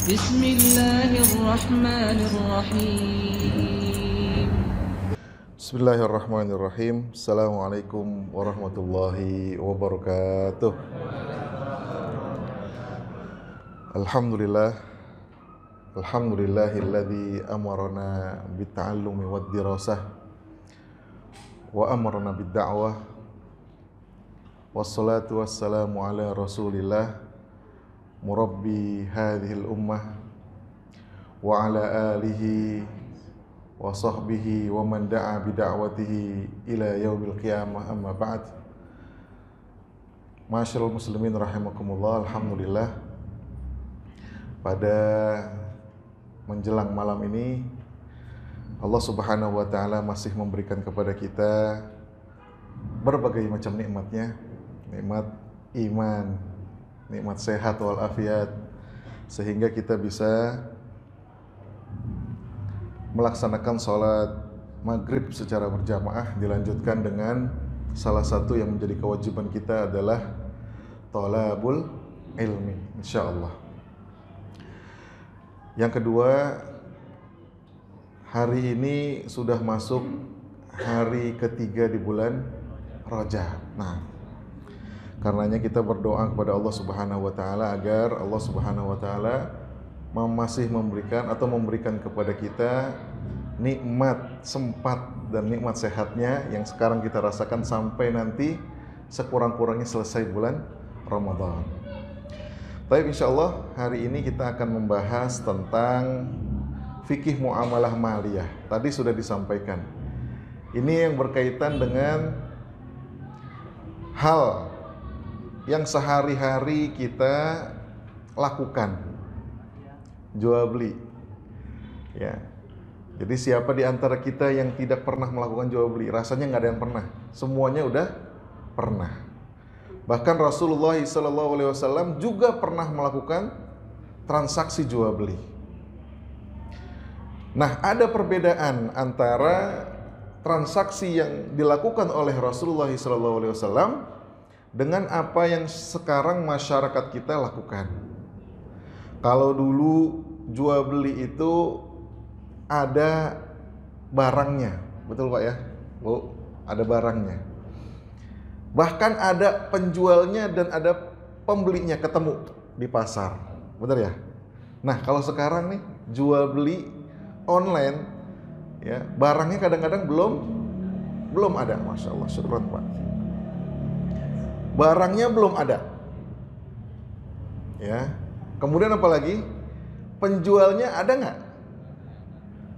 Bismillahirrahmanirrahim. Bismillahirrahmanirrahim. Assalamualaikum warahmatullahi wabarakatuh. Alhamdulillah. Alhamdulillahilladzi amarana bitta'allumi wad-dirasah wa amarna bid-da'wah. Wassalatu wassalamu ala Rasulillah murabbi hadhil ummah wa ala alihi wa sahbihi wa man da'a bida'watihi ila yaumil qiyamah, amma ba'd. Masyaallah muslimin rahimakumullah. Alhamdulillah, pada menjelang malam ini Allah Subhanahu wa taala masih memberikan kepada kita berbagai macam nikmatnya, nikmat iman, nikmat sehat walafiat, sehingga kita bisa melaksanakan sholat maghrib secara berjamaah, dilanjutkan dengan salah satu yang menjadi kewajiban kita adalah thalabul ilmi, insyaallah. Yang kedua, hari ini sudah masuk hari ketiga di bulan Rajab. Nah, karenanya kita berdoa kepada Allah Subhanahu wa taala agar Allah Subhanahu wa taala masih memberikan kepada kita nikmat sempat dan nikmat sehatnya yang sekarang kita rasakan sampai nanti sekurang-kurangnya selesai bulan Ramadan. Baik, insyaallah hari ini kita akan membahas tentang fikih muamalah maliyah. Tadi sudah disampaikan. Ini yang berkaitan dengan hal yang sehari-hari kita lakukan, jual beli, ya. Jadi siapa di antara kita yang tidak pernah melakukan jual beli? Rasanya nggak ada yang pernah. Semuanya udah pernah. Bahkan Rasulullah SAW juga pernah melakukan transaksi jual beli. Nah, ada perbedaan antara transaksi yang dilakukan oleh Rasulullah SAW dengan apa yang sekarang masyarakat kita lakukan. Kalau dulu jual beli itu ada barangnya, betul Pak ya? Bu, ada barangnya. Bahkan ada penjualnya dan ada pembelinya ketemu di pasar, betul ya? Nah, kalau sekarang nih jual beli online, ya, barangnya kadang-kadang belum ada, masya Allah, syukur Pak. Barangnya belum ada, ya. Kemudian apa lagi? Penjualnya ada nggak?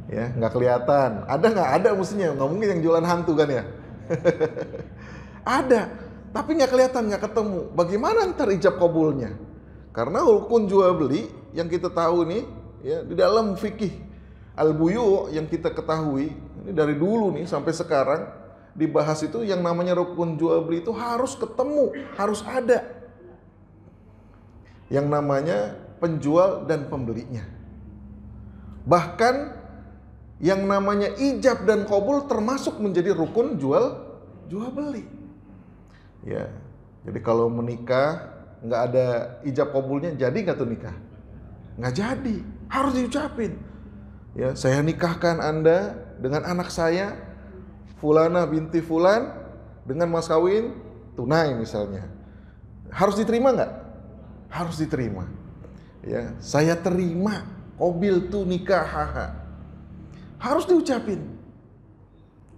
Ya, nggak kelihatan. Ada nggak? Ada mestinya. Nggak mungkin yang jualan hantu kan ya? Ada, tapi nggak kelihatan, nggak ketemu. Bagaimana ntar ijab kabulnya? Karena rukun jual beli yang kita tahu nih, ya, di dalam fikih al-buyu yang kita ketahui ini dari dulu nih sampai sekarang dibahas itu yang namanya rukun jual beli itu harus ketemu, harus ada yang namanya penjual dan pembelinya. Bahkan yang namanya ijab dan qabul termasuk menjadi rukun jual beli. Ya, jadi kalau menikah nggak ada ijab qabulnya, jadi nggak tuh nikah? Nggak jadi, harus diucapin. Ya, saya nikahkan Anda dengan anak saya, Fulana binti Fulan, dengan mas kawin tunai misalnya. Harus diterima nggak? Harus diterima. Ya, saya terima qabil tu nikah, harus diucapin.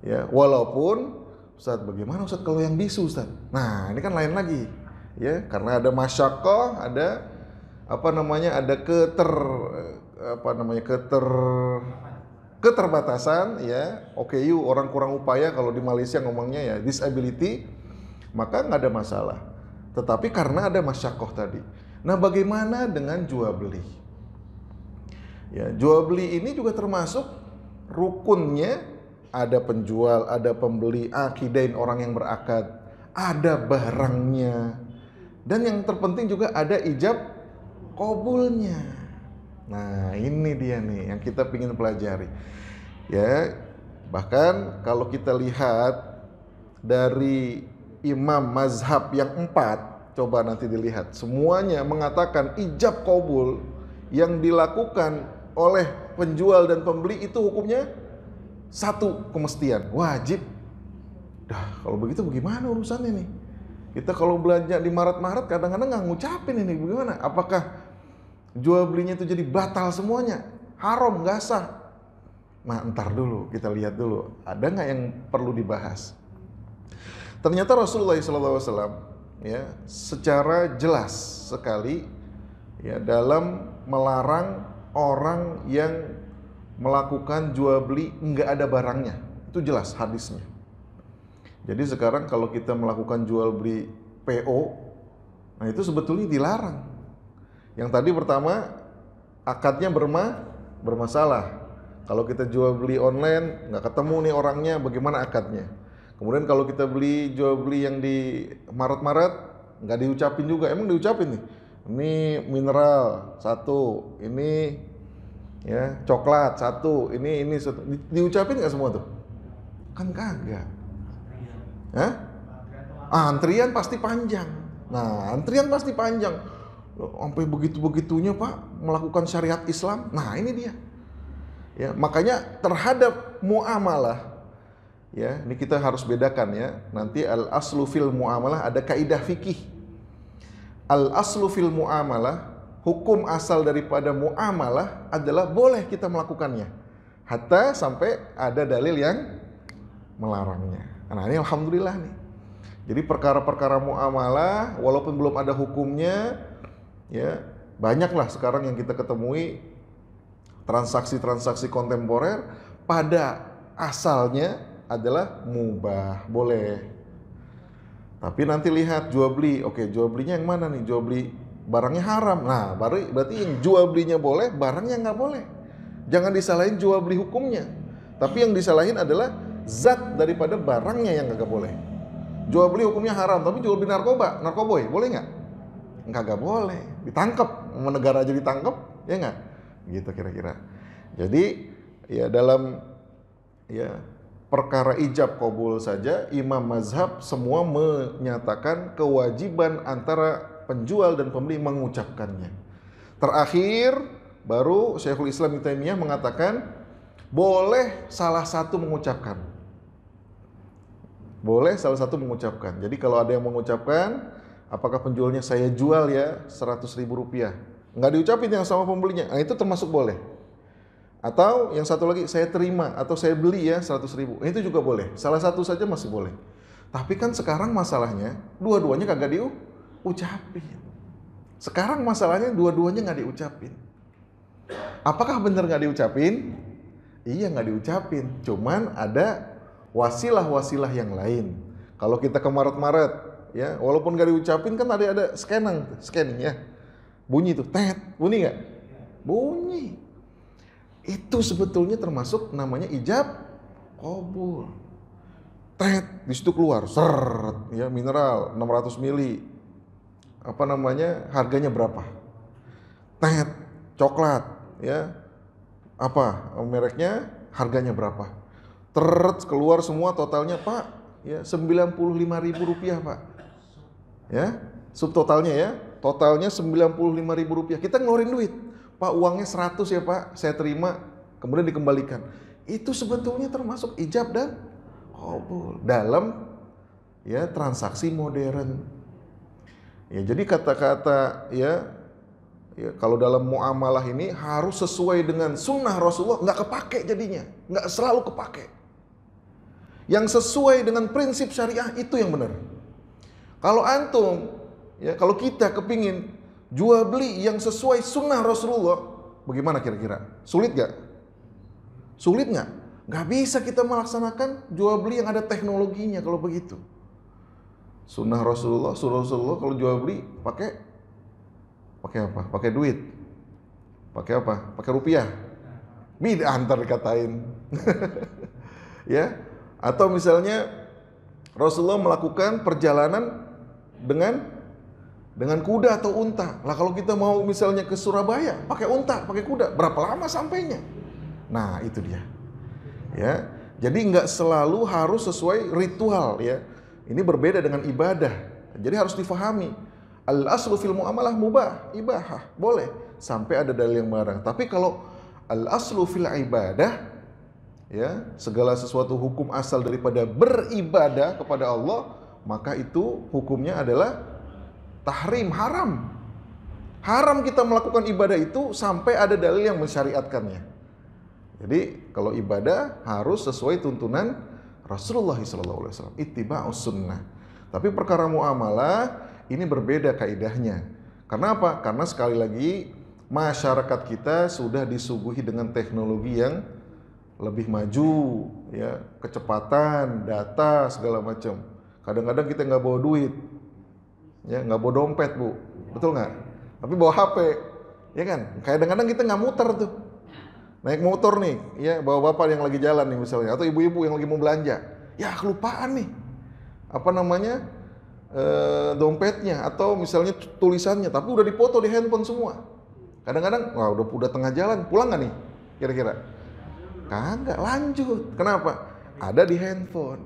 Ya, walaupun Ustaz, bagaimana Ustaz kalau yang bisu Ustaz? Nah, ini kan lain lagi. Ya, karena ada masyaqqah, ada ada keterbatasan, ya. OKU, orang kurang upaya, kalau di Malaysia ngomongnya ya disability, maka nggak ada masalah. Tetapi karena ada masyaqqah tadi. Nah, bagaimana dengan jual beli? Ya, jual beli ini juga termasuk rukunnya. Ada penjual, ada pembeli, akidain orang yang berakad, ada barangnya, dan yang terpenting juga ada ijab qabulnya. Nah, ini dia nih yang kita ingin pelajari. Ya, bahkan kalau kita lihat dari imam mazhab yang 4, coba nanti dilihat, semuanya mengatakan ijab qabul yang dilakukan oleh penjual dan pembeli itu hukumnya satu kemestian, wajib. Dah, kalau begitu bagaimana urusannya nih? Kita kalau belanja di Maret-Maret kadang-kadang nggak ngucapin ini, bagaimana? Apakah jual belinya itu jadi batal semuanya? Haram, nggak sah? Nah, entar dulu, kita lihat dulu. Ada nggak yang perlu dibahas? Ternyata Rasulullah SAW ya, secara jelas sekali ya, dalam melarang orang yang melakukan jual beli nggak ada barangnya. Itu jelas hadisnya. Jadi sekarang kalau kita melakukan jual beli PO, nah itu sebetulnya dilarang. Yang tadi pertama, akadnya bermasalah. Kalau kita jual beli online, nggak ketemu nih orangnya, bagaimana akadnya? Kemudian kalau kita jual beli yang di Maret-Maret, nggak diucapin juga. Emang diucapin nih, ini mineral satu, ini ya coklat satu, ini satu. Diucapin nggak semua tuh? Kan kagak. Hah? Antrian pasti panjang. Nah, antrian pasti panjang. Sampai begitu-begitunya Pak melakukan syariat Islam. Nah, ini dia. Ya, makanya terhadap muamalah ya, ini kita harus bedakan ya. Nanti al-aslu fil muamalah ada kaidah fikih. Al-aslu fil muamalah, hukum asal daripada muamalah adalah boleh kita melakukannya. Hatta sampai ada dalil yang melarangnya. Nah, ini alhamdulillah nih. Jadi perkara-perkara muamalah walaupun belum ada hukumnya ya, banyaklah sekarang yang kita ketemui transaksi-transaksi kontemporer pada asalnya adalah mubah, boleh. Tapi nanti lihat jual beli, oke jual belinya yang mana nih? Jual beli barangnya haram. Nah, berarti yang jual belinya boleh, barangnya nggak boleh. Jangan disalahin jual beli hukumnya. Tapi yang disalahin adalah zat daripada barangnya yang nggak boleh. Jual beli hukumnya haram, tapi jual beli narkoboy, boleh nggak? Nggak boleh. Ditangkap, negara aja ditangkap, ya nggak? Gitu kira-kira. Jadi ya dalam ya perkara ijab qabul saja imam mazhab semua menyatakan kewajiban antara penjual dan pembeli mengucapkannya. Terakhir baru Syekhul Islam Ibnu Taimiyah mengatakan boleh salah satu mengucapkan. Boleh salah satu mengucapkan. Jadi kalau ada yang mengucapkan, apakah penjualnya saya jual ya 100.000 rupiah, nggak diucapin yang sama pembelinya, nah itu termasuk boleh. Atau yang satu lagi saya terima atau saya beli ya 100.000, itu juga boleh. Salah satu saja masih boleh. Tapi kan sekarang masalahnya dua-duanya kagak diucapin. Sekarang masalahnya dua-duanya nggak diucapin. Apakah benar nggak diucapin? Iya nggak diucapin. Cuman ada wasilah-wasilah yang lain. Kalau kita ke Maret-Maret, ya walaupun nggak diucapin kan ada scanning ya. Bunyi tuh, tet, bunyi nggak? Bunyi. Itu sebetulnya termasuk namanya ijab qabul. Tet, di situ keluar, seret, ya mineral 600 mili. Apa namanya? Harganya berapa? Tet, coklat, ya. Apa mereknya? Harganya berapa? Teret, keluar semua totalnya Pak, ya 95.000 rupiah Pak. Ya, subtotalnya ya, totalnya 95.000 rupiah. Kita ngeluarin duit. Pak uangnya 100 ya Pak, saya terima, kemudian dikembalikan. Itu sebetulnya termasuk ijab dan qabul dalam ya transaksi modern. Ya, jadi kata-kata ya kalau dalam muamalah ini harus sesuai dengan sunnah Rasulullah, nggak kepake jadinya, nggak selalu kepake. Yang sesuai dengan prinsip syariah itu yang benar. Kalau antum, ya kalau kita kepingin jual beli yang sesuai sunnah Rasulullah, bagaimana kira-kira? Sulit gak? Sulit gak? Gak bisa kita melaksanakan jual beli yang ada teknologinya kalau begitu. Sunnah Rasulullah kalau jual beli pakai apa? Pakai duit. Pakai apa? Pakai rupiah. Bid'ah antar dikatain. Ya. Atau misalnya Rasulullah melakukan perjalanan dengan kuda atau unta. Lah kalau kita mau misalnya ke Surabaya, pakai unta, pakai kuda, berapa lama sampainya? Nah, itu dia. Ya. Jadi nggak selalu harus sesuai ritual ya. Ini berbeda dengan ibadah. Jadi harus difahami. Al aslu fil muamalah mubah, ibahah, boleh sampai ada dalil yang melarang. Tapi kalau al aslu fil ibadah, ya, segala sesuatu hukum asal daripada beribadah kepada Allah, maka itu hukumnya adalah tahrim, haram. Haram kita melakukan ibadah itu sampai ada dalil yang mensyariatkannya. Jadi kalau ibadah harus sesuai tuntunan Rasulullah SAW, ittiba'us sunnah. Tapi perkara muamalah ini berbeda kaidahnya. Karena apa? Karena sekali lagi masyarakat kita sudah disuguhi dengan teknologi yang lebih maju, ya, kecepatan, data, segala macam. Kadang-kadang kita nggak bawa duit, ya, nggak bawa dompet, Bu, betul nggak? Tapi bawa HP, ya kan? Kadang-kadang kita nggak muter tuh, naik motor nih, ya, bawa bapak yang lagi jalan nih misalnya, atau ibu-ibu yang lagi mau belanja, ya kelupaan nih, apa namanya, dompetnya, atau misalnya tulisannya, tapi udah dipoto di handphone semua. Kadang-kadang, wah udah tengah jalan, pulang nggak nih, kira-kira? Kagak, lanjut. Kenapa? Ada di handphone.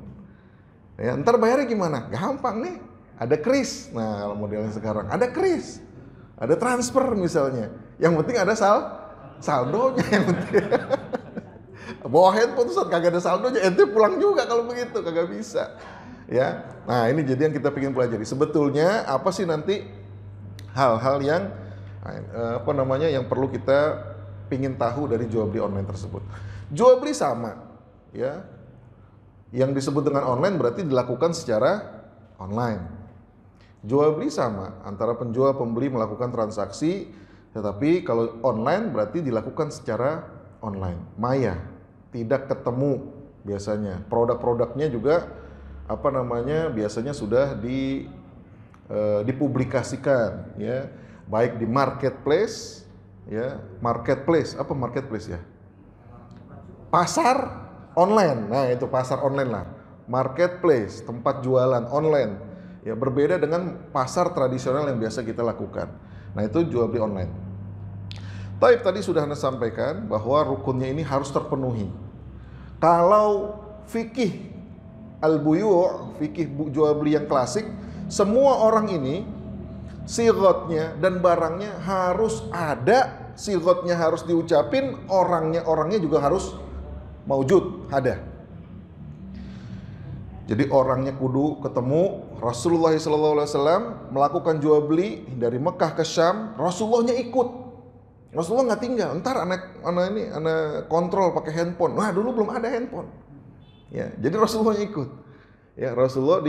Ya, ntar bayarnya gimana? Gampang nih. Ada kris. Nah, kalau modelnya sekarang ada kris, ada transfer misalnya. Yang penting ada saldonya yang penting. Bawa handphone terus kagak ada saldonya, ente pulang juga kalau begitu, kagak bisa. Ya. Nah, ini jadi yang kita pengen pelajari. Sebetulnya apa sih nanti hal-hal yang apa namanya yang perlu kita pingin tahu dari jual beli online tersebut. Jual beli sama, ya. Yang disebut dengan online berarti dilakukan secara online. Jual beli sama, antara penjual pembeli melakukan transaksi, tetapi kalau online berarti dilakukan secara online. Maya, tidak ketemu biasanya. Produk-produknya juga apa namanya biasanya sudah dipublikasikan, ya, baik di marketplace, ya, marketplace apa marketplace ya? Pasar online, nah itu pasar online lah, marketplace, tempat jualan online, ya, berbeda dengan pasar tradisional yang biasa kita lakukan. Nah itu jual beli online. Taib tadi sudah Anda sampaikan bahwa rukunnya ini harus terpenuhi. Kalau fikih al-buyu', fikih jual beli yang klasik, semua orang ini sigotnya dan barangnya harus ada, sigotnya harus diucapin, orangnya juga harus maujud, ada. Jadi orangnya kudu ketemu. Rasulullah SAW melakukan jual beli dari Mekah ke Syam, Rasulullahnya ikut. Rasulullah nggak tinggal. Ntar anak kontrol pakai handphone. Wah, dulu belum ada handphone. Ya, jadi Rasulullah ikut. Ya, Rasulullah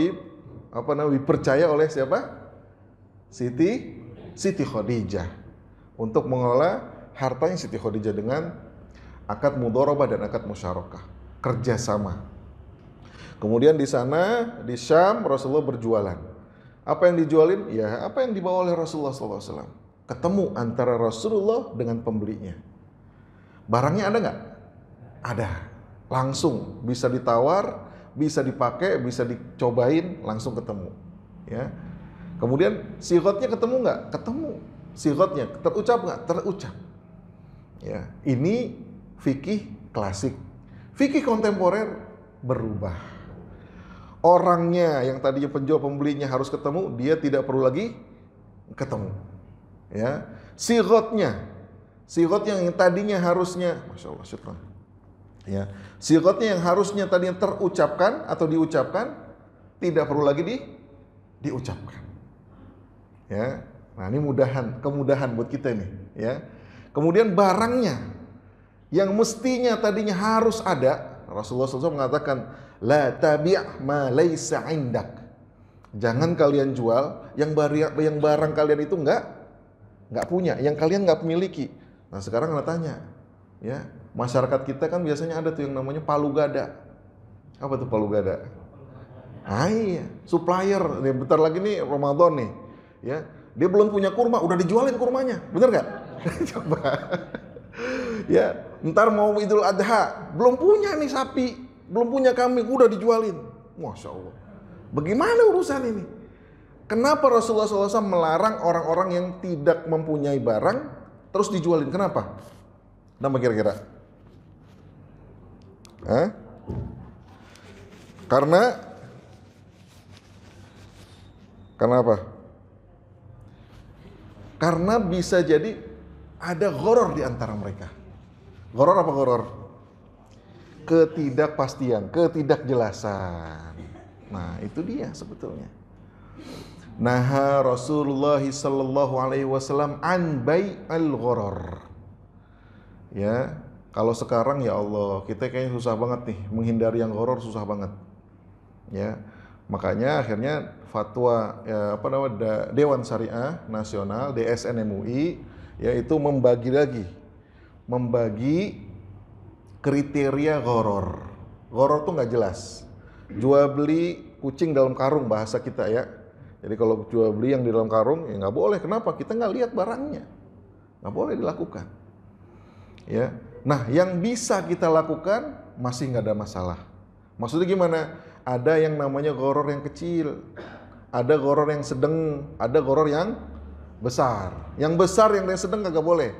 dipercaya oleh siapa? Siti Khadijah untuk mengelola hartanya Siti Khadijah dengan akad mudharabah dan akad musyarakah, kerjasama. Kemudian di sana di Syam Rasulullah berjualan. Apa yang dijualin? Ya apa yang dibawa oleh Rasulullah SAW. Ketemu antara Rasulullah dengan pembelinya. Barangnya ada nggak? Ada. Langsung bisa ditawar, bisa dipakai, bisa dicobain, langsung ketemu. Ya. Kemudian sigotnya ketemu nggak? Ketemu. Sigotnya terucap nggak? Terucap. Ya. Ini fikih klasik. Fikih kontemporer berubah. Orangnya yang tadinya penjual pembelinya harus ketemu, dia tidak perlu lagi ketemu. Ya, sigotnya yang tadinya harusnya, masya Allah, syukran. Ya, sigotnya yang harusnya tadinya terucapkan atau diucapkan, tidak perlu lagi diucapkan. Ya, nah ini kemudahan buat kita nih. Ya, kemudian barangnya yang mestinya tadinya harus ada, Rasulullah SAW mengatakan, la tabi' ma laysa indak. Jangan kalian jual yang barang kalian itu nggak punya, yang kalian nggak miliki. Nah sekarang Anda tanya, ya, masyarakat kita kan biasanya ada tuh yang namanya palu gada. Apa tuh palu gada? Ah iya, supplier. Nih bentar lagi nih Ramadan nih, ya, dia belum punya kurma, udah dijualin kurmanya, bener nggak? Coba. Ya, ntar mau Idul Adha, belum punya nih sapi, belum punya kambing, udah dijualin. Masya Allah. Bagaimana urusan ini? Kenapa Rasulullah SAW melarang orang-orang yang tidak mempunyai barang terus dijualin? Kenapa? Kenapa kira-kira? Karena apa? Karena bisa jadi ada ghoror di antara mereka. Ghoror apa ghoror? Ketidakpastian, ketidakjelasan. Nah, itu dia sebetulnya. Naha Rasulullah sallallahu alaihi wasallam an bai'al ghoror. Ya, kalau sekarang ya Allah, kita kayaknya susah banget nih menghindari yang ghoror, susah banget. Ya. Makanya akhirnya fatwa Dewan Syariah Nasional DSN MUI yaitu membagi kriteria ghoror. Ghoror tuh nggak jelas. Jual beli kucing dalam karung bahasa kita ya. Jadi kalau jual beli yang di dalam karung ya nggak boleh. Kenapa? Kita nggak lihat barangnya. Nggak boleh dilakukan. Ya. Nah, yang bisa kita lakukan masih nggak ada masalah. Maksudnya gimana? Ada yang namanya ghoror yang kecil, ada ghoror yang sedang, ada ghoror yang besar. Yang besar, yang sedang kagak boleh.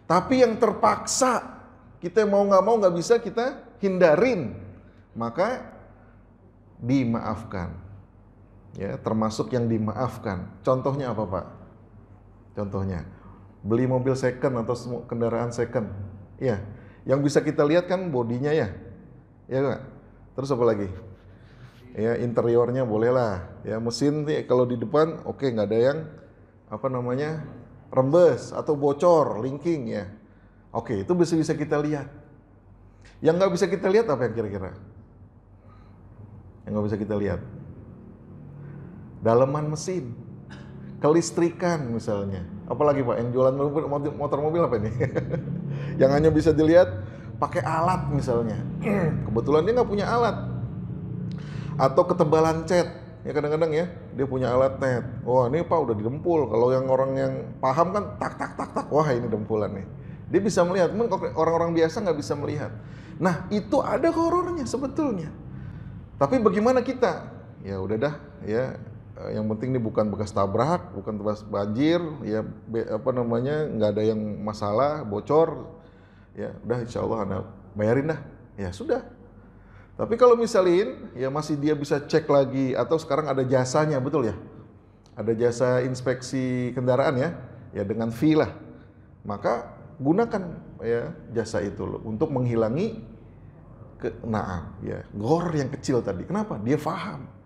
Tapi yang terpaksa, kita mau nggak bisa kita hindarin, maka dimaafkan. Ya, termasuk yang dimaafkan. Contohnya apa, Pak? Contohnya, beli mobil second atau kendaraan second. Ya, yang bisa kita lihat kan bodinya ya. Ya enggak? Terus apa lagi? Ya, interiornya bolehlah. Ya, mesin nih kalau di depan oke, nggak ada yang rembes atau bocor, linking ya. Oke, itu bisa kita lihat. Yang nggak bisa kita lihat apa yang kira-kira? Yang nggak bisa kita lihat, daleman mesin, kelistrikan misalnya. Apalagi Pak, yang jualan motor mobil apa ini? Yang hanya bisa dilihat pakai alat misalnya. Kebetulan dia nggak punya alat. Atau ketebalan cat. Ya kadang-kadang ya, dia punya alat net. Wah ini Pak udah didempul. Kalau yang orang yang paham kan tak. Wah ini dempulan nih. Dia bisa melihat. Orang-orang biasa nggak bisa melihat. Nah itu ada ghorornya sebetulnya. Tapi bagaimana kita? Ya udah dah ya. Yang penting ini bukan bekas tabrak, bukan bekas banjir, ya nggak ada yang masalah, bocor. Ya udah insya Allah Anda bayarin dah. Ya sudah. Tapi kalau misalin ya masih dia bisa cek lagi atau sekarang ada jasanya, betul ya? Ada jasa inspeksi kendaraan ya. Ya dengan fee lah. Maka gunakan ya jasa itu loh untuk menghilangi ghoror yang kecil tadi. Kenapa? Dia paham.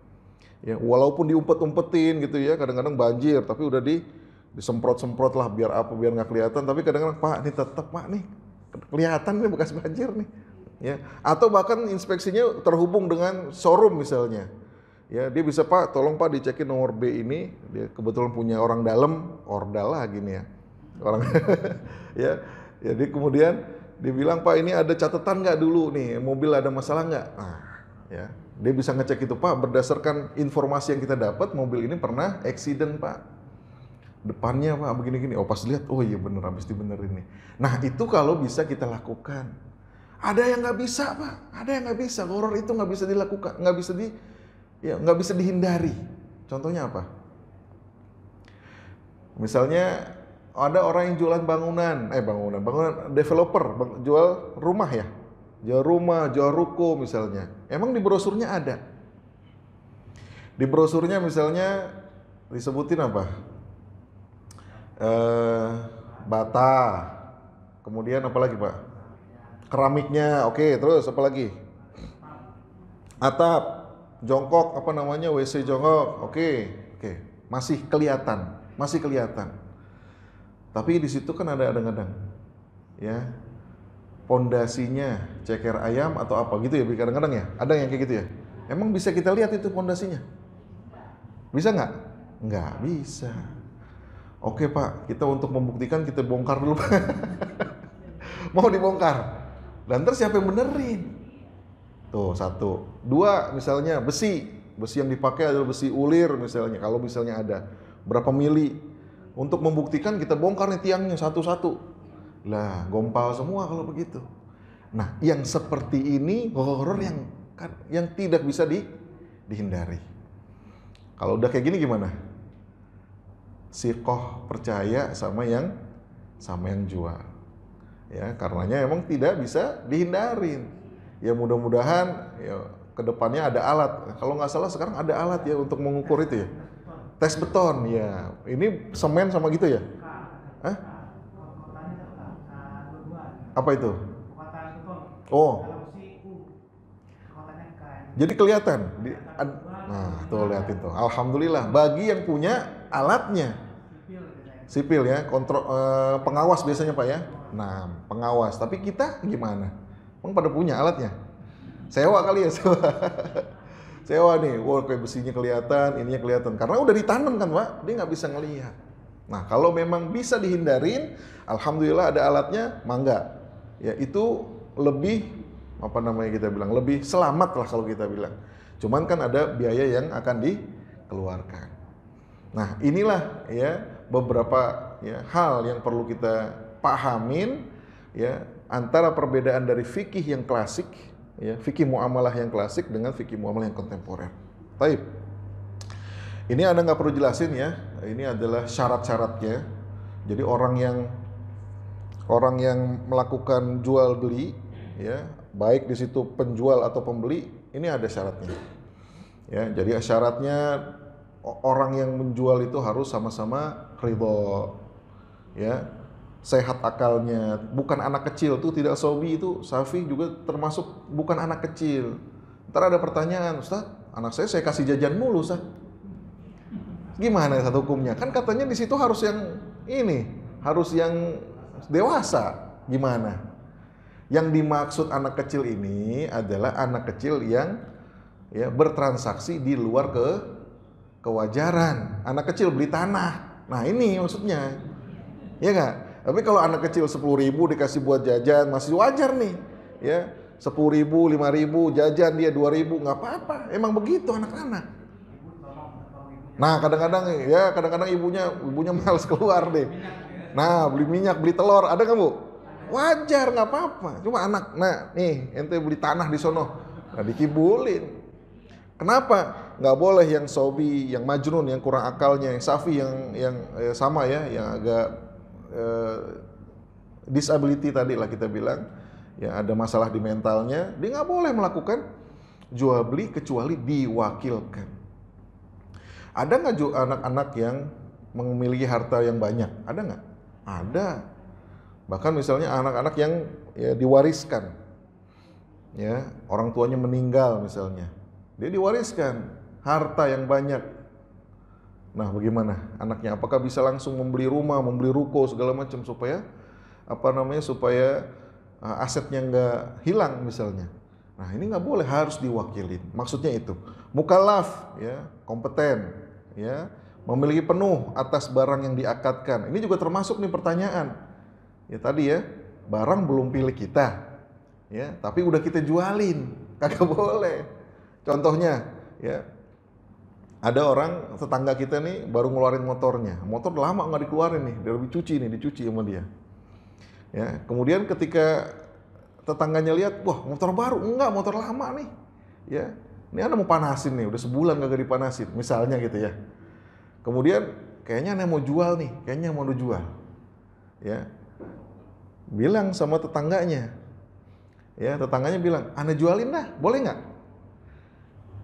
Ya walaupun diumpet-umpetin gitu ya, kadang-kadang banjir tapi udah disemprot-semprot lah biar nggak kelihatan, tapi kadang-kadang Pak nih tetap Pak nih kelihatan nih bekas banjir nih ya, atau bahkan inspeksinya terhubung dengan showroom misalnya ya, dia bisa Pak tolong Pak dicekin nomor B ini, dia kebetulan punya orang dalam ordal lah gini ya orang ya, jadi kemudian dia bilang Pak ini ada catatan nggak dulu nih mobil ada masalah nggak, nah ya dia bisa ngecek itu Pak berdasarkan informasi yang kita dapat mobil ini pernah accident Pak, depannya Pak begini-gini. Oh pas lihat, oh iya bener habis dibenerin nih. Nah itu kalau bisa kita lakukan. Ada yang nggak bisa Pak, ada yang nggak bisa. Ghoror itu nggak bisa dilakukan, nggak bisa dihindari. Contohnya apa? Misalnya ada orang yang jualan bangunan developer, jual rumah ya, jual ruko misalnya. Emang di brosurnya ada. Di brosurnya misalnya disebutin apa? Bata, kemudian apa lagi Pak? Keramiknya, oke, terus apa lagi? Atap, jongkok, WC jongkok, oke, masih kelihatan. Tapi di situ kan ada kadang-kadang, ya, pondasinya ceker ayam atau apa gitu ya, kadang-kadang ya, ada yang kayak gitu ya. Emang bisa kita lihat itu pondasinya? Bisa nggak? Nggak bisa. Oke Pak, kita untuk membuktikan kita bongkar dulu. Mau dibongkar. Dan terus siapa yang benerin? Tuh, satu. Dua, misalnya besi yang dipakai adalah besi ulir misalnya. Kalau misalnya ada berapa mili. Untuk membuktikan kita bongkar nih tiangnya satu-satu. Lah, gompal semua kalau begitu. Nah, yang seperti ini horor yang tidak bisa dihindari. Kalau udah kayak gini gimana? Siqoh percaya sama yang jual. Ya, karenanya emang tidak bisa dihindarin. Ya mudah-mudahan ya kedepannya ada alat. Kalau nggak salah sekarang ada alat ya untuk mengukur itu ya. Tes beton, ya. Ini semen sama gitu ya? Hah? Apa itu? Oh. Jadi kelihatan. Nah, tuh liatin tuh. Alhamdulillah, bagi yang punya alatnya. Sipil ya, kontrol pengawas biasanya Pak ya. Nah, pengawas. Tapi kita gimana? Emang pada punya alatnya? Sewa kali ya, sewa. Sewa nih, wah kayak besinya kelihatan, ininya kelihatan. Karena udah ditanam kan Pak, dia nggak bisa ngelihat. Nah, kalau memang bisa dihindarin, alhamdulillah ada alatnya, mangga. Ya itu lebih apa namanya kita bilang, lebih selamat lah kalau kita bilang. Cuman kan ada biaya yang akan dikeluarkan. Nah, inilah ya beberapa ya hal yang perlu kita pahamin ya antara perbedaan dari fikih yang klasik ya, fikih muamalah yang klasik dengan fikih muamalah yang kontemporer. Baik. Ini Anda nggak perlu jelasin ya. Ini adalah syarat-syaratnya. Jadi orang yang melakukan jual beli ya, baik di situ penjual atau pembeli, ini ada syaratnya. Ya, jadi syaratnya orang yang menjual itu harus sama-sama ridho. Ya. Sehat akalnya, bukan anak kecil tuh, tidak sobi itu, Safi juga termasuk bukan anak kecil. Ntar ada pertanyaan, Ustaz, anak saya kasih jajan mulu, Ustaz. Gimana satu hukumnya? Kan katanya di situ harus yang ini, harus yang dewasa. Gimana? Yang dimaksud anak kecil ini adalah anak kecil yang ya bertransaksi di luar kewajaran. Anak kecil beli tanah. Nah, ini maksudnya. Ya nggak? Tapi kalau anak kecil 10.000 dikasih buat jajan masih wajar nih, ya 10.000, 5.000 jajan dia 2.000 nggak apa-apa, emang begitu anak-anak. Nah kadang-kadang ibunya malas keluar deh. Nah beli minyak, beli telur, ada nggak Bu? Wajar nggak apa-apa. Cuma anak, nah nih ente beli tanah di sono, nah dikibulin. Kenapa? Nggak boleh yang sobi, yang majnun, yang kurang akalnya, yang safi, yang sama ya, yang agak disability tadi lah kita bilang ya, ada masalah di mentalnya, dia nggak boleh melakukan jual beli kecuali diwakilkan. Ada nggak anak-anak yang memiliki harta yang banyak? Ada nggak? Ada. Bahkan misalnya anak-anak yang ya, diwariskan, ya orang tuanya meninggal misalnya, dia diwariskan harta yang banyak. Nah, bagaimana anaknya? Apakah bisa langsung membeli rumah, membeli ruko segala macam supaya supaya asetnya nggak hilang misalnya? Nah, ini nggak boleh, harus diwakilin. Maksudnya itu mukallaf, ya, kompeten, ya, memiliki penuh atas barang yang diakadkan. Ini juga termasuk nih pertanyaan. Ya tadi ya, barang belum pilih kita, ya, tapi udah kita jualin, kagak boleh. Contohnya, ya. Ada orang tetangga kita nih baru ngeluarin motornya. Motor lama nggak dikeluarin nih, dia lebih dicuci sama dia. Ya, kemudian ketika tetangganya lihat, wah motor baru, enggak motor lama nih. Ya, ini Anda mau panasin nih, udah sebulan kagak dipanasin, misalnya gitu ya. Kemudian kayaknya Anda mau jual nih, kayaknya mau dijual. Ya, bilang sama tetangganya. Ya, tetangganya bilang, Anda jualin dah, boleh nggak?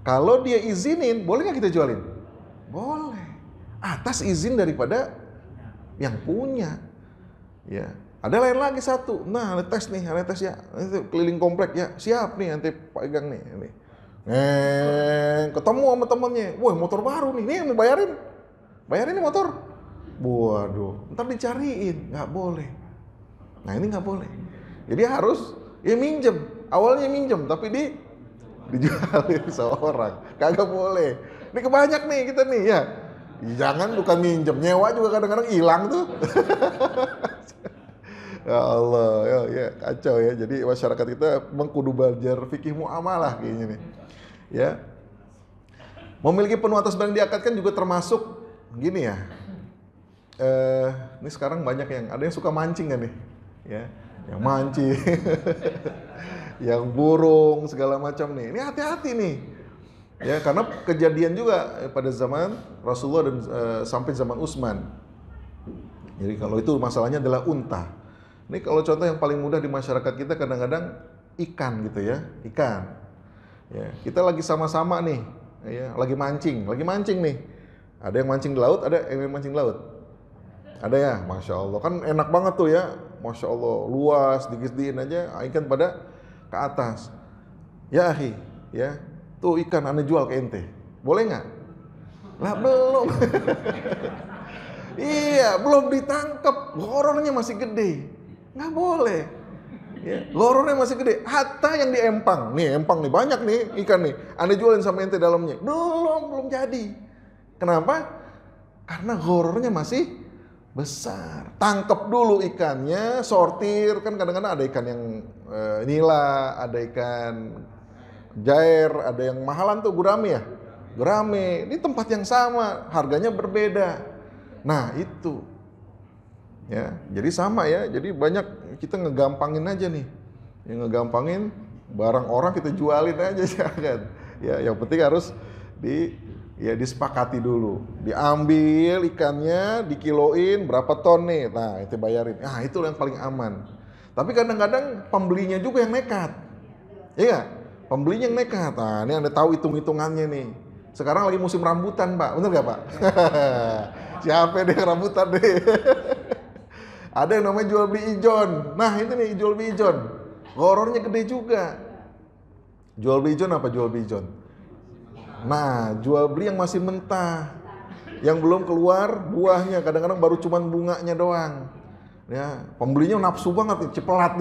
Kalau dia izinin, boleh nggak kita jualin? Boleh. Atas izin daripada yang punya. Ya. Ada lain lagi satu. Nah, ada tes ya. Itu keliling komplek ya. Siap nih, nanti pegang nih. Ketemu sama temennya. Wah, motor baru nih. Nih mau bayarin. Bayarin nih motor. Waduh, ntar dicariin. Nggak boleh. Nah, ini nggak boleh. Jadi harus ya minjem. Awalnya minjem, tapi dijualin seorang, kagak boleh. Ini kebanyak nih kita nih ya. Jangan bukan minjem, nyewa juga kadang-kadang hilang tuh. Ya Allah, ya kacau ya. Jadi masyarakat kita mengkudu belajar fikih muamalah kayaknya nih. Ya. Memiliki penuh atas barang diakadkan juga termasuk gini ya. Ini sekarang banyak yang ada yang suka mancing kan nih. Ya, yang mancing. Yang burung segala macam nih. Ini hati-hati nih. Ya, karena kejadian juga pada zaman Rasulullah dan sampai zaman Utsman. Jadi kalau itu masalahnya adalah unta. Ini kalau contoh yang paling mudah di masyarakat kita kadang-kadang ikan gitu ya, ikan. Ya, kita lagi sama-sama nih, ya, lagi mancing nih. Ada yang mancing di laut, ada yang mancing di laut. Ada ya, Masya Allah. Kan enak banget tuh ya. Masya Allah, luas, dikit-dikin aja ikan pada ke atas. Ya akhi, ya, tuh ikan ane jual ke ente. Boleh nggak? Lah belum. Iya, belum ditangkap. Gorornya masih gede. Nggak boleh. Ya, gorornya masih gede. Hatta yang di empang. Nih, empang nih, banyak nih ikan nih. Ane jualin sama ente dalamnya. Belum jadi. Kenapa? Karena gorornya masih besar. Tangkep dulu ikannya, sortir. Kan kadang-kadang ada ikan yang nila, ada ikan jair, ada yang mahalan tuh gurame ya. Gurame, ini tempat yang sama, harganya berbeda. Nah itu, ya. Jadi sama ya. Jadi banyak kita ngegampangin aja nih. Yang ngegampangin barang orang kita jualin aja jangan. Ya, yang penting harus disepakati dulu. Diambil ikannya, dikiloin berapa ton nih. Nah, itu bayarin. Nah, itu yang paling aman. Tapi kadang-kadang pembelinya juga yang nekat. Iya, pembelinya yang nekat. Nah, ini Anda tahu hitung-hitungannya nih. Sekarang lagi musim rambutan, Pak. Bener nggak, Pak? Siapa deh rambutan deh? Ada yang namanya jual beli ijon. Nah, itu nih jual beli ijon. Gorornya gede juga. Jual beli ijon apa jual beli ijon? Nah, jual beli yang masih mentah, yang belum keluar buahnya, kadang-kadang baru cuman bunganya doang. Ya, pembelinya nafsu banget nih, cipelat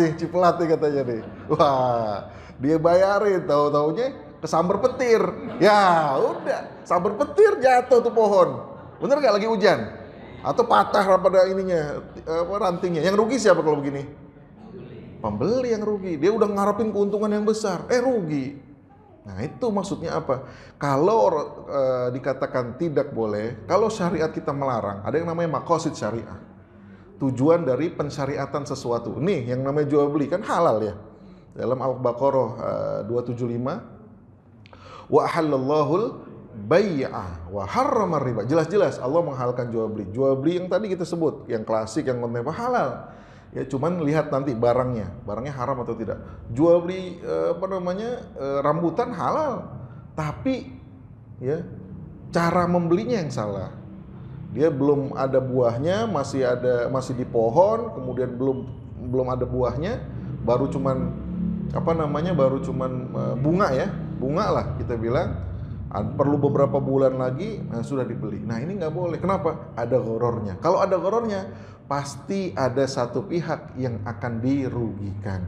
nih katanya nih. Wah, dia bayarin, tahu-taunya kesambar petir. Ya, udah, sambar petir jatuh tuh pohon. Bener gak lagi hujan? Atau patah pada ininya, rantingnya. Yang rugi siapa kalau begini? Pembeli yang rugi. Dia udah ngarepin keuntungan yang besar, rugi. Nah itu maksudnya apa? Kalau dikatakan tidak boleh, kalau syariat kita melarang, ada yang namanya maqasid syariah. Tujuan dari pensyariatan sesuatu. Nih yang namanya jual beli kan halal ya. Dalam Al-Baqarah 275, wa ahallallahul bai'ah wa harramar riba. Jelas-jelas Allah menghalalkan jual beli. Jual beli yang tadi kita sebut, yang klasik, yang kontemporer halal. Ya cuman lihat nanti barangnya haram atau tidak. Jual beli rambutan halal, tapi ya cara membelinya yang salah. Dia belum ada buahnya, masih di pohon, kemudian belum ada buahnya, baru cuman bunga ya, bunga lah kita bilang. Perlu beberapa bulan lagi sudah dibeli. Nah ini nggak boleh. Kenapa? Ada gorornya. Kalau ada gorornya, pasti ada satu pihak yang akan dirugikan.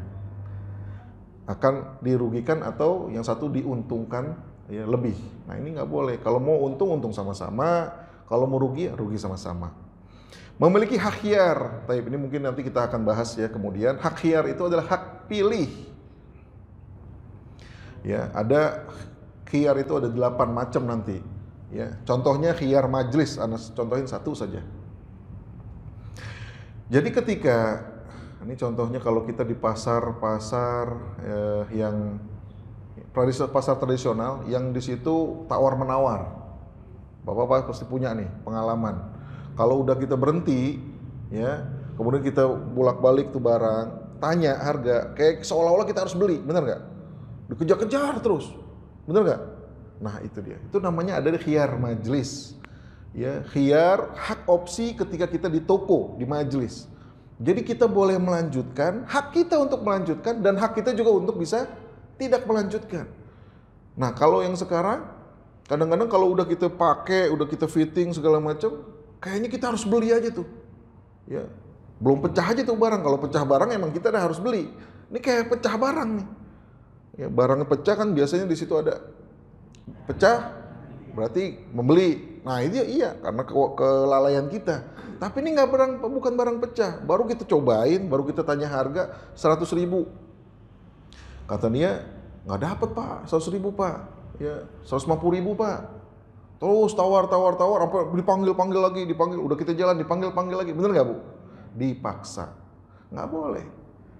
Akan dirugikan atau yang satu diuntungkan ya, lebih. Nah ini nggak boleh. Kalau mau untung sama-sama. Kalau mau rugi, rugi sama-sama. Memiliki hak khiyar. Taib, ini mungkin nanti kita akan bahas ya kemudian. Hak khiyar itu adalah hak pilih. Ya, ada khiyar itu ada 8 macam nanti. Ya, contohnya khiyar majlis. Anda contohin satu saja. Jadi ketika ini contohnya kalau kita di pasar-pasar yang pasar tradisional yang di situ tawar menawar. Bapak-bapak pasti punya nih pengalaman. Kalau udah kita berhenti, ya, kemudian kita bolak-balik tuh barang, tanya harga, kayak seolah-olah kita harus beli, bener nggak? Dikejar-kejar terus, bener nggak? Nah itu dia. Itu namanya ada khiyar majlis. Ya, khiyar hak opsi ketika kita di toko, di majelis. Jadi kita boleh melanjutkan, hak kita untuk melanjutkan dan hak kita juga untuk bisa tidak melanjutkan. Nah, kalau yang sekarang kadang-kadang kalau udah kita pakai, udah kita fitting segala macam, kayaknya kita harus beli aja tuh. Ya, belum pecah aja tuh barang. Kalau pecah barang emang kita harus beli. Ini kayak pecah barang nih. Ya, barangnya pecah kan biasanya di situ ada pecah berarti membeli. Nah itu iya karena kelalaian kita. Tapi ini bukan barang pecah. Baru kita cobain, baru kita tanya harga 100.000. Kata dia nggak dapat pak, 100.000 pak. Ya 150.000 pak. Terus tawar, sampai dipanggil lagi, udah kita jalan dipanggil lagi. Bener nggak bu? Dipaksa. Nggak boleh.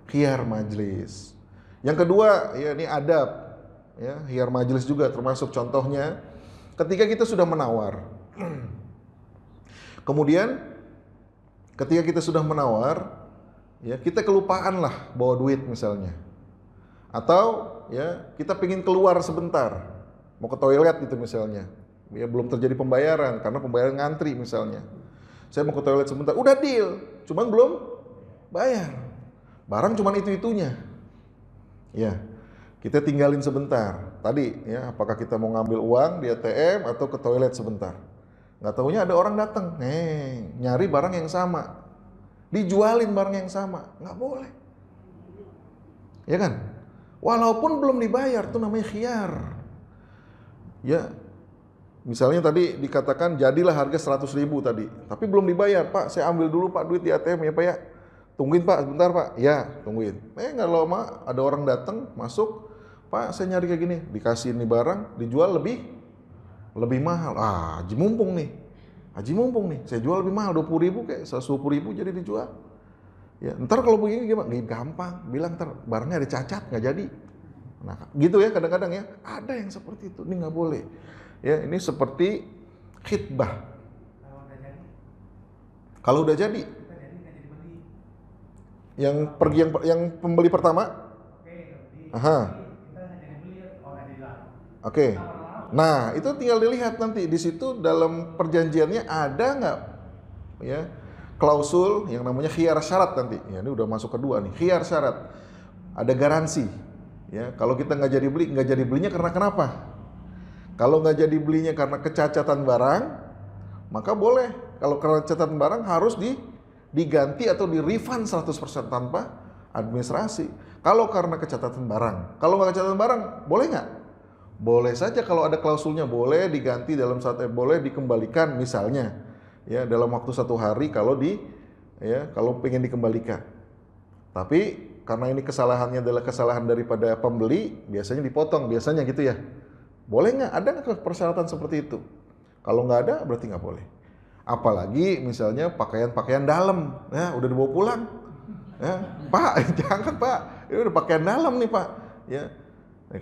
Khiyar majlis. Yang kedua ya ini adab. Ya, khiyar majelis juga termasuk contohnya ketika kita sudah menawar. Kemudian ketika kita sudah menawar, ya kita kelupaan lah bawa duit misalnya. Atau ya kita pengen keluar sebentar, mau ke toilet gitu misalnya. ya belum terjadi pembayaran karena pembayaran ngantri misalnya. Saya mau ke toilet sebentar, udah deal, cuman belum bayar. Barang cuman itu-itunya. Ya, kita tinggalin sebentar. Tadi ya, apakah kita mau ngambil uang di ATM atau ke toilet sebentar. Nggak taunya ada orang datang, nyari barang yang sama. Dijualin barang yang sama, nggak boleh. Ya kan? Walaupun belum dibayar, itu namanya khiyar. Ya, misalnya tadi dikatakan jadilah harga 100.000 tadi, tapi belum dibayar. Pak, saya ambil dulu Pak duit di ATM ya Pak ya. Tungguin Pak, sebentar Pak. Ya, tungguin. Nggak lama ada orang datang, masuk. Pak, saya nyari kayak gini. Dikasih ini barang, dijual lebih mahal. Haji mumpung nih. Saya jual lebih mahal 20.000 kayak 120.000 jadi dijual. Ya, ntar kalau begini gimana? Gampang. Bilang ntar barangnya ada cacat, nggak jadi. Nah, gitu ya kadang-kadang ya. Ada yang seperti itu. Ini nggak boleh. Ya, ini seperti khitbah. Kalau udah jadi, yang pergi yang pembeli pertama, Oke. Nah, itu tinggal dilihat nanti di situ dalam perjanjiannya ada nggak, ya, klausul yang namanya khiyar syarat nanti. Ya, ini udah masuk kedua nih, khiyar syarat. Ada garansi. Ya, kalau kita nggak jadi belinya karena kenapa? Kalau nggak jadi belinya karena kecacatan barang, maka boleh. Kalau kecacatan barang harus diganti atau di-refund 100% tanpa administrasi. Kalau karena kecacatan barang. Kalau nggak kecacatan barang, boleh nggak? Boleh saja kalau ada klausulnya, boleh diganti dalam boleh dikembalikan misalnya. Ya, dalam waktu 1 hari kalau pengen dikembalikan. Tapi karena ini kesalahannya adalah kesalahan daripada pembeli, biasanya dipotong, biasanya gitu ya. Boleh nggak? Ada nggak persyaratan seperti itu? Kalau nggak ada, berarti nggak boleh. Apalagi misalnya pakaian dalam, ya udah dibawa pulang. Ya, Pak, jangan Pak, ini udah pakaian dalam nih Pak. Ya,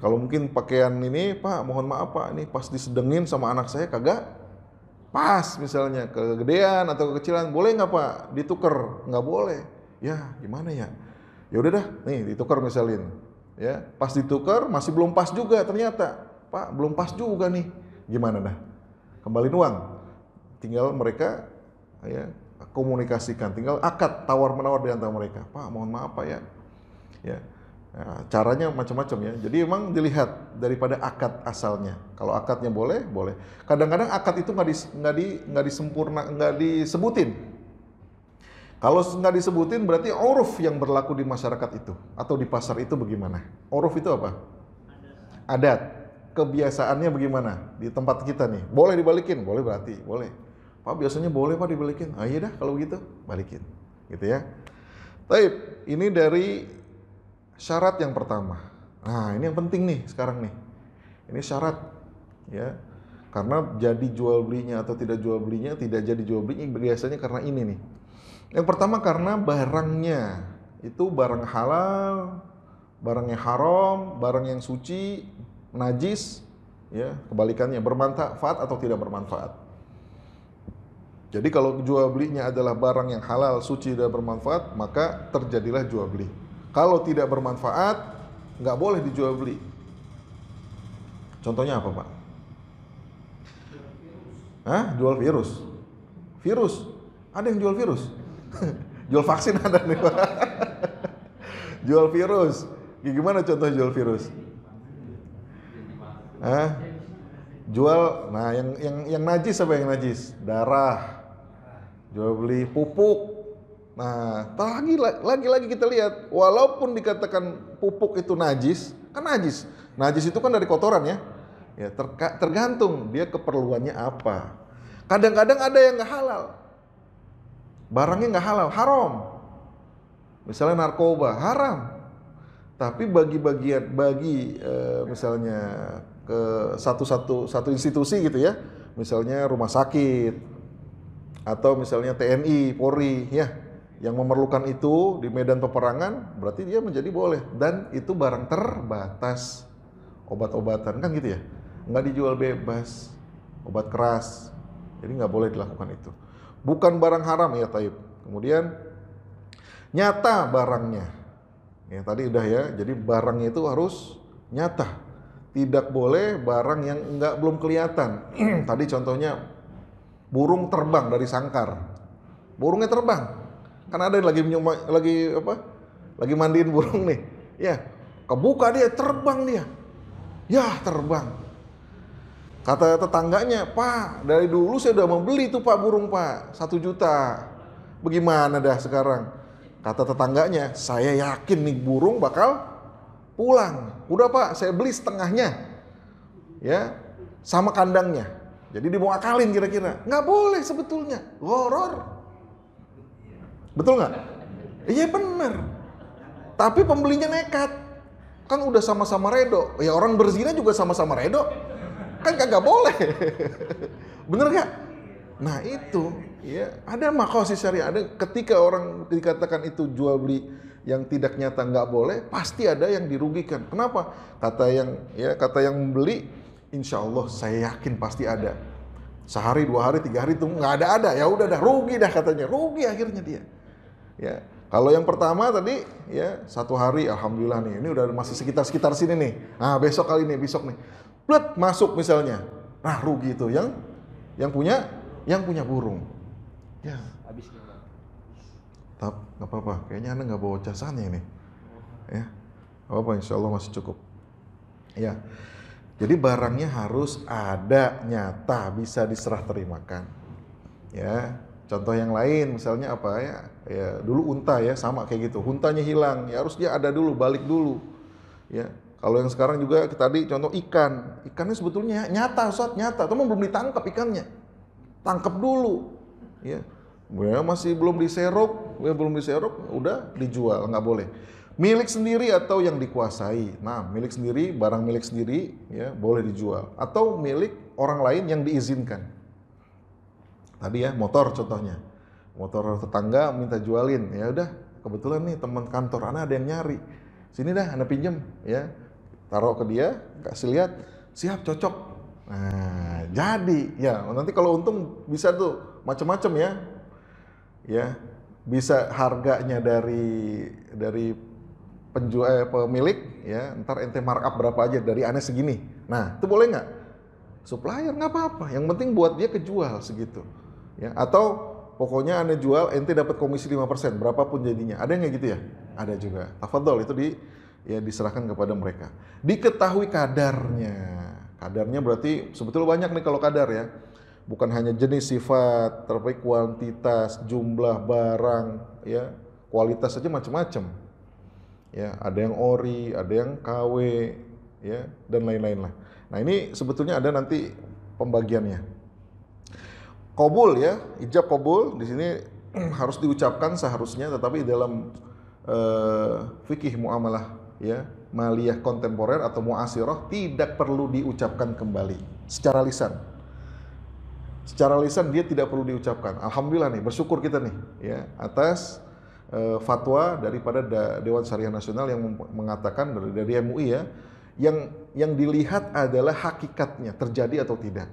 kalau mungkin pakaian ini Pak, mohon maaf Pak, ini pas disedengin sama anak saya kagak pas, misalnya kegedean atau kekecilan, boleh nggak Pak ditukar? Nggak boleh. Ya, gimana ya? Ya udah dah, nih ditukar misalin. Ya, pas ditukar masih belum pas juga ternyata. Pak, belum pas juga nih. Gimana dah? Kembaliin uang. Tinggal mereka ya komunikasikan, tinggal akad tawar-menawar di antara mereka. Pak, mohon maaf Pak ya. Ya. Nah, caranya macam-macam ya. Jadi memang dilihat daripada akad asalnya. Kalau akadnya boleh, boleh. Kadang-kadang akad itu nggak disebutin. Kalau nggak disebutin berarti uruf yang berlaku di masyarakat itu atau di pasar itu bagaimana? Uruf itu apa? Adat. Kebiasaannya bagaimana di tempat kita nih? Boleh dibalikin? Boleh berarti, boleh. Pak, biasanya boleh Pak dibalikin. Iya dah kalau gitu, balikin. Gitu ya. Baik, ini dari syarat yang pertama. Nah, ini yang penting nih sekarang nih. Ini syarat ya. Karena jadi jual belinya atau tidak jual belinya, tidak jadi jual belinya biasanya karena ini nih. Yang pertama karena barangnya itu barang halal, barang yang haram, barang yang suci, najis, ya, kebalikannya bermanfaat atau tidak bermanfaat. Jadi kalau jual belinya adalah barang yang halal, suci dan bermanfaat, maka terjadilah jual beli. Kalau tidak bermanfaat, nggak boleh dijual beli. Contohnya apa Pak? Jual virus? Virus? Ada yang jual virus? Jual vaksin ada nih Pak. Jual virus? Gimana contoh jual virus? Jual, nah yang najis apa yang najis? Darah. Jual beli pupuk. Nah, lagi kita lihat, walaupun dikatakan pupuk itu najis, kan najis. Najis itu kan dari kotoran ya. Ya, tergantung dia keperluannya apa. Kadang-kadang ada yang nggak halal. Barangnya nggak halal, haram. Misalnya narkoba, haram. Tapi bagi misalnya ke satu institusi gitu ya, misalnya rumah sakit atau misalnya TNI, Polri ya, yang memerlukan itu di medan peperangan, berarti dia menjadi boleh. Dan itu barang terbatas, obat-obatan kan gitu ya, nggak dijual bebas, obat keras, jadi nggak boleh dilakukan itu. Bukan barang haram ya taib. Kemudian nyata barangnya. Ya tadi udah ya, jadi barangnya itu harus nyata. tidak boleh barang yang belum kelihatan. Tadi contohnya burung terbang dari sangkar. Burungnya terbang. Kan ada yang lagi mandiin burung nih. Ya, kebuka dia, terbang dia. Ya, terbang. Kata tetangganya, "Pak, dari dulu saya udah mau beli tuh Pak burung Pak, 1 juta. Bagaimana dah sekarang?" Kata tetangganya, "Saya yakin nih burung bakal pulang. Udah Pak, saya beli setengahnya. Ya, sama kandangnya. Jadi dibawa akalin kira-kira." Nggak boleh sebetulnya, horor. Betul nggak? Iya bener. Tapi pembelinya nekat. Kan udah sama-sama redo. Ya orang berzina juga sama-sama redo. Kan kagak boleh. Bener gak? Nah itu, ya ada makosi syariah. Ada ketika orang dikatakan itu jual beli yang tidak nyata nggak boleh, pasti ada yang dirugikan. Kenapa? Kata yang membeli, insya Allah saya yakin pasti ada. Sehari, 2 hari, 3 hari itu nggak ada. Ya udah dah rugi dah katanya, rugi akhirnya dia. Ya, kalau yang pertama tadi ya 1 hari, alhamdulillah nih, ini udah masih sekitar sini nih. Nah besok kali nih, besok nih. Plut masuk misalnya, nah rugi itu yang punya burung. Ya. Habis nih Bang. Nggak apa-apa, kayaknya Anda nggak bawa casannya ini. Ya, nggak apa-apa, insya Allah masih cukup. Ya, jadi barangnya harus ada, nyata, bisa diserah terimakan. Ya, contoh yang lain misalnya apa ya? Ya dulu unta ya sama kayak gitu, untanya hilang, ya harus dia ada dulu, balik dulu. Ya. Kalau yang sekarang juga tadi contoh ikannya sebetulnya nyata, Ustaz, nyata, teman belum ditangkap ikannya, tangkap dulu, ya masih belum diserok, udah dijual, nggak boleh. Milik sendiri atau yang dikuasai, nah milik sendiri, barang milik sendiri, ya boleh dijual, atau milik orang lain yang diizinkan. Tadi ya motor contohnya, motor tetangga minta jualin, ya udah kebetulan nih teman kantor Anda ada yang nyari, sini dah Anda pinjem, ya. Taruh ke dia, kasih lihat, siap cocok. Nah, jadi ya nanti kalau untung bisa tuh macam-macam ya. Ya, bisa harganya dari pemilik ya, ntar ente markup berapa aja dari aneh segini. Nah, itu boleh nggak? Supplier nggak apa-apa, yang penting buat dia kejual segitu. Ya, atau pokoknya aneh jual, ente dapat komisi 5%, berapapun jadinya. Ada yang kayak gitu ya? Ada juga. Tafadhol itu diserahkan kepada mereka. Diketahui kadarnya. Kadarnya berarti sebetulnya banyak nih kalau kadar ya. Bukan hanya jenis, sifat, tapi kuantitas, jumlah barang, ya, kualitas saja macam-macam. Ya, ada yang ori, ada yang KW, ya, dan lain-lain lah. Nah, ini sebetulnya ada nanti pembagiannya. Qabul ya, ijab qabul di sini harus diucapkan seharusnya, tetapi dalam fikih muamalah ya, maliyah kontemporer atau muasirah tidak perlu diucapkan kembali secara lisan. Secara lisan dia tidak perlu diucapkan. Alhamdulillah nih, bersyukur kita nih ya atas fatwa daripada Dewan Syariah Nasional yang mengatakan dari MUI ya, yang dilihat adalah hakikatnya terjadi atau tidak.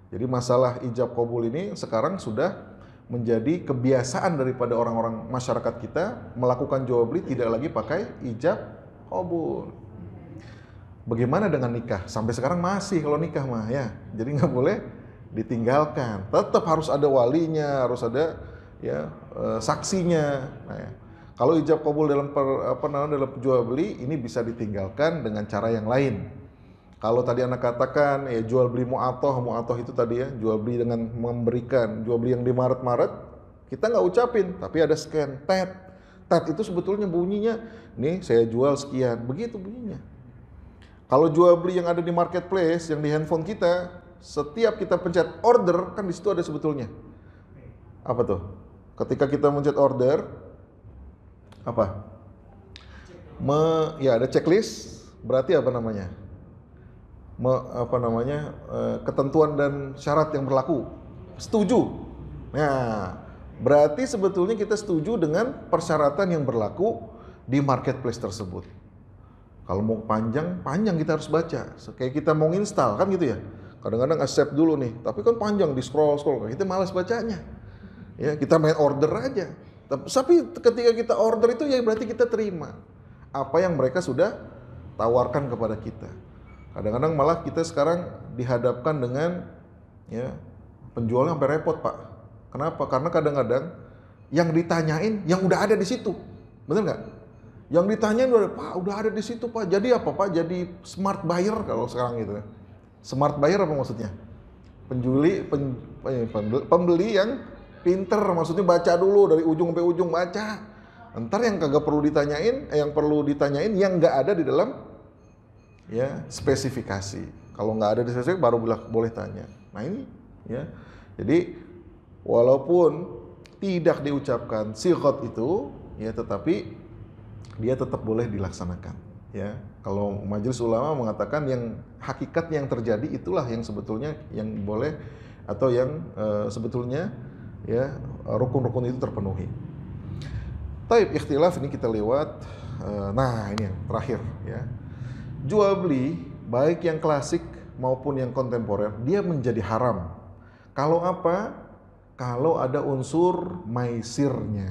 Jadi masalah ijab qabul ini sekarang sudah menjadi kebiasaan daripada orang-orang masyarakat kita melakukan jual beli tidak lagi pakai ijab qabul. Bagaimana dengan nikah? Sampai sekarang masih kalau nikah mah ya. Jadi nggak boleh ditinggalkan. Tetap harus ada walinya, harus ada ya saksinya. Nah, ya. Kalau ijab qabul dalam dalam jual beli ini bisa ditinggalkan dengan cara yang lain. Kalau tadi Anda katakan ya jual beli mu'atoh itu tadi ya, jual beli dengan memberikan, jual beli yang di Maret, kita nggak ucapin, tapi ada scan, tet itu sebetulnya bunyinya, nih saya jual sekian, begitu bunyinya. Kalau jual beli yang ada di marketplace, yang di handphone kita, setiap kita pencet order, kan di situ ada sebetulnya. Apa tuh? Ketika kita mencet order, apa? Ya ada checklist, berarti apa namanya? Ketentuan dan syarat yang berlaku. Setuju. Nah, berarti sebetulnya kita setuju dengan persyaratan yang berlaku di marketplace tersebut. Kalau mau panjang kita harus baca. Kayak kita mau install kan gitu ya. Kadang-kadang accept dulu nih, tapi kan panjang di scroll, kita malas bacanya. Ya, kita main order aja. Tapi ketika kita order itu ya berarti kita terima apa yang mereka sudah tawarkan kepada kita. Kadang-kadang malah kita sekarang dihadapkan dengan ya penjualnya sampai repot Pak. Kenapa? Karena kadang-kadang yang ditanyain yang udah ada di situ, bener nggak? Yang ditanyain udah ada di situ Pak. Jadi apa Pak? Jadi smart buyer kalau sekarang gitu. Smart buyer apa maksudnya? Pembeli yang pinter, maksudnya baca dulu dari ujung sampai ujung baca. Ntar yang kagak perlu ditanyain, yang perlu ditanyain yang nggak ada di dalam ya spesifikasi. Kalau nggak ada di spesifikasi baru boleh tanya. Nah ini ya, jadi walaupun tidak diucapkan sighot itu ya, tetapi dia tetap boleh dilaksanakan ya. Kalau majelis ulama mengatakan yang hakikat yang terjadi itulah yang sebetulnya yang boleh atau yang sebetulnya ya rukun-rukun itu terpenuhi. Taib ikhtilaf ini kita lewat. Nah ini yang terakhir ya. Jual beli baik yang klasik maupun yang kontemporer dia menjadi haram. Kalau apa? Kalau ada unsur maisirnya.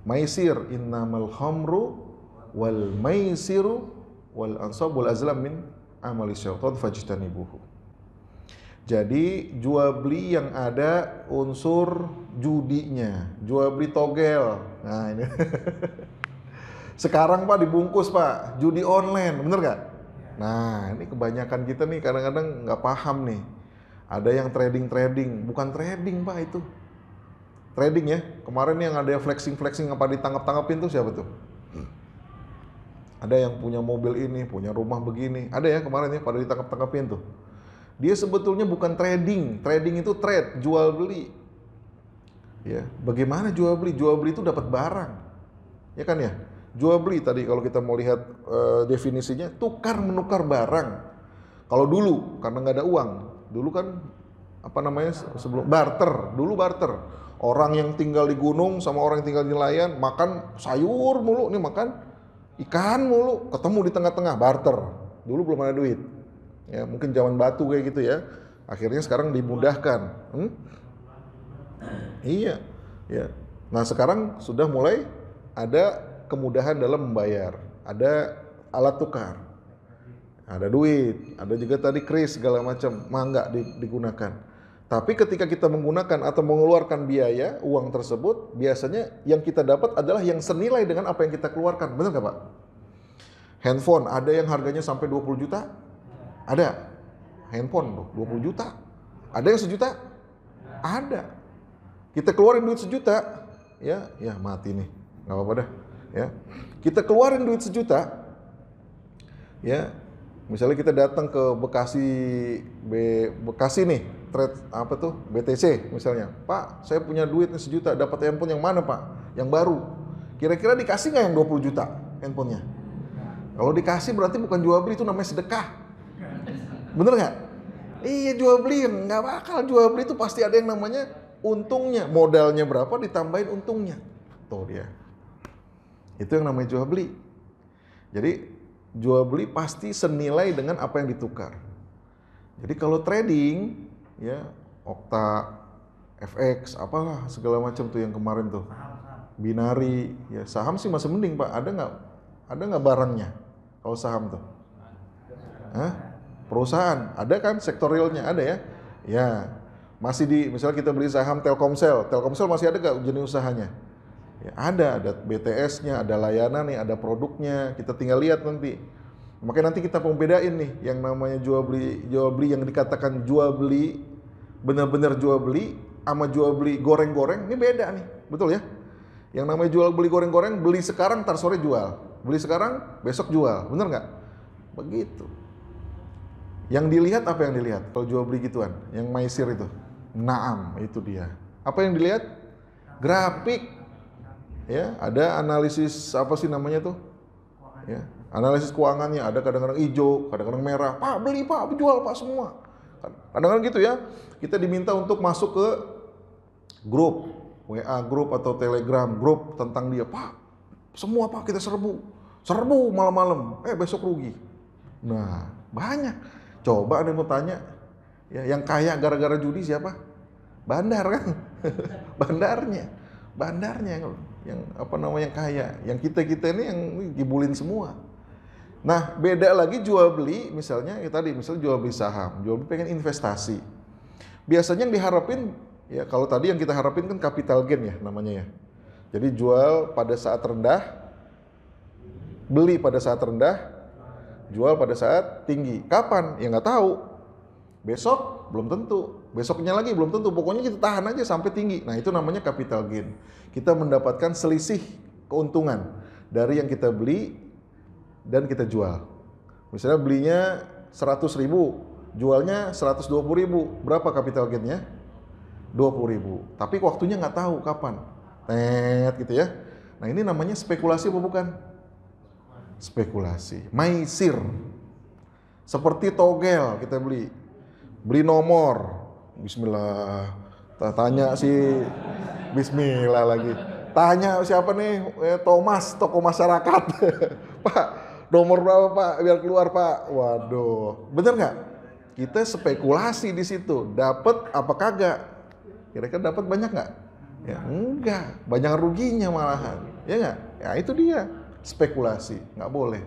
Maisir innamal khamru wal maisiru wal ansab wal azlam min amali syaitan fajtanibuhu. Jadi jual beli yang ada unsur judinya, jual beli togel. Nah ini. Sekarang Pak dibungkus Pak, judi online, bener nggak? Nah ini kebanyakan kita nih kadang-kadang nggak paham nih. Ada yang trading, bukan trading Pak itu. Trading ya, kemarin yang ada flexing apa ditangkap-tangkapin tuh siapa tuh? Ada yang punya mobil ini, punya rumah begini. Ada ya kemarin ya pada ditangkap-tangkapin tuh. Dia sebetulnya bukan trading itu trade, jual beli. Ya, bagaimana jual beli? Jual beli itu dapat barang. Ya kan ya? Jual beli tadi kalau kita mau lihat definisinya tukar menukar barang. Kalau dulu karena nggak ada uang, dulu kan apa namanya sebelum barter, dulu barter. Orang yang tinggal di gunung sama orang yang tinggal di nelayan makan sayur mulu, nih makan ikan mulu, ketemu di tengah-tengah barter. Dulu belum ada duit. Ya, mungkin zaman batu kayak gitu ya. Akhirnya sekarang dimudahkan. Iya, ya. Nah, sekarang sudah mulai ada kemudahan dalam membayar. Ada alat tukar. Ada duit, ada juga tadi kris segala macam, mangga digunakan. Tapi ketika kita menggunakan atau mengeluarkan biaya uang tersebut, biasanya yang kita dapat adalah yang senilai dengan apa yang kita keluarkan. Benar nggak Pak? Handphone, ada yang harganya sampai 20 juta? Ada. Handphone loh, 20 juta. Ada yang sejuta? Ada. Kita keluarin duit sejuta, ya mati nih. Nggak apa-apa dah. Ya. Kita keluarin duit sejuta, ya. Misalnya kita datang ke Bekasi nih, trade apa tuh BTC misalnya, Pak, saya punya duit nih sejuta, dapat handphone yang mana Pak? Yang baru. Kira-kira dikasih nggak yang 20 juta handphonenya? Kalau dikasih berarti bukan jual beli, itu namanya sedekah. Bener nggak? Iya jual beli, nggak bakal jual beli itu pasti ada yang namanya untungnya. Modalnya berapa ditambahin untungnya. Tuh dia. Itu yang namanya jual beli. Jadi jual beli pasti senilai dengan apa yang ditukar. Jadi kalau trading, ya Okta, FX, apalah segala macam tuh yang kemarin tuh, binari, ya saham sih masih mending Pak. Ada nggak barangnya? Kalau saham tuh, perusahaan, ada kan sektor realnya ada ya? Ya masih misalnya kita beli saham Telkomsel masih ada nggak jenis usahanya? Ya, ada BTS-nya, ada layanan nih, ada produknya, kita tinggal lihat nanti. Makanya nanti kita pembedain nih, yang namanya jual beli yang dikatakan jual beli, benar-benar jual beli, sama jual beli goreng-goreng, ini beda nih, betul ya? Yang namanya jual beli goreng-goreng, beli sekarang, ntar sore jual, beli sekarang, besok jual, bener nggak? Begitu. Yang dilihat apa yang dilihat? Kalau jual beli gituan, yang maisir itu, naam, itu dia. Apa yang dilihat? Grafik. Ya, ada analisis apa sih namanya tuh? Ya, analisis keuangannya, ada kadang-kadang hijau, kadang-kadang merah. Pak, beli Pak, jual Pak semua. Kadang-kadang gitu ya. Kita diminta untuk masuk ke grup, WA grup atau Telegram grup tentang dia. Pak, semua Pak kita serbu malam-malam. Besok rugi. Nah, banyak. Coba ada yang mau tanya, ya, yang kaya gara-gara judi siapa? Bandar kan? Bandarnya yang apa namanya yang kaya, yang kita ini yang dibulin semua. Nah, beda lagi jual beli misalnya tadi misalnya jual beli saham, jual beli pengen investasi. Biasanya yang diharapin ya kalau tadi yang kita harapin kan capital gain ya namanya ya. Jadi jual pada saat rendah, beli pada saat rendah, jual pada saat tinggi. Kapan? Ya nggak tahu. Besok belum tentu. Besoknya lagi belum tentu. Pokoknya kita tahan aja sampai tinggi. Nah itu namanya capital gain. Kita mendapatkan selisih keuntungan dari yang kita beli dan kita jual. Misalnya belinya 100.000, jualnya 120.000. Berapa capital gainnya? 20.000. Tapi waktunya nggak tahu kapan. Gitu ya. Nah ini namanya spekulasi apa bukan? Spekulasi. Maisir. Seperti togel kita beli nomor. Bismillah. Tanya si Bismillah lagi. Tanya siapa nih? Thomas, toko masyarakat. Pak, nomor berapa Pak? Biar keluar Pak. Waduh, bener nggak? Kita spekulasi di situ. Dapat apa kagak? Kira-kira dapat banyak nggak? Ya enggak, banyak ruginya malahan. Ya nggak? Ya itu dia spekulasi, nggak boleh.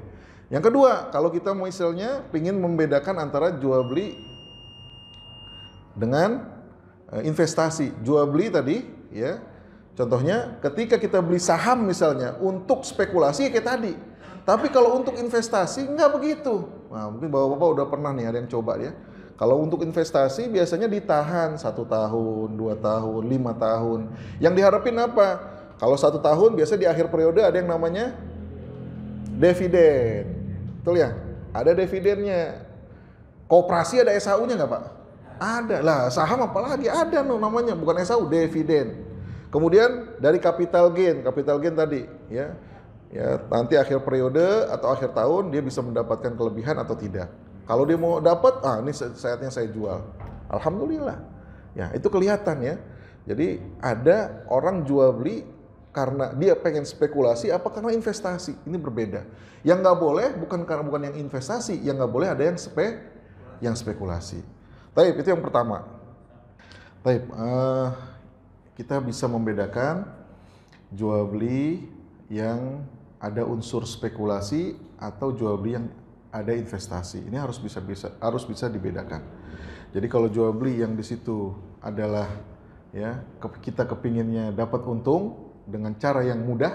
Yang kedua, kalau kita misalnya ingin membedakan antara jual beli dengan investasi. Jual beli tadi, ya. Contohnya, ketika kita beli saham misalnya untuk spekulasi kayak tadi. Tapi kalau untuk investasi nggak begitu. Nah, mungkin bapak-bapak udah pernah nih ada yang coba ya. Kalau untuk investasi biasanya ditahan 1 tahun, 2 tahun, 5 tahun. Yang diharapin apa? Kalau 1 tahun biasa di akhir periode ada yang namanya dividen. Betul ya? Ada dividennya. Koperasi ada SHU-nya nggak Pak? Ada lah, saham apalagi ada namanya, bukan SHU, dividen. Kemudian dari capital gain tadi ya. Ya, nanti akhir periode atau akhir tahun dia bisa mendapatkan kelebihan atau tidak. Kalau dia mau dapat, ini saatnya saya jual. Alhamdulillah. Ya, itu kelihatan ya. Jadi ada orang jual beli karena dia pengen spekulasi apa karena investasi. Ini berbeda. Yang nggak boleh bukan yang investasi, yang nggak boleh ada yang spekulasi. Taib, itu yang pertama. Taib, kita bisa membedakan jual beli yang ada unsur spekulasi atau jual beli yang ada investasi. Ini harus bisa dibedakan. Jadi kalau jual beli yang di situ adalah ya kita kepinginnya dapat untung dengan cara yang mudah,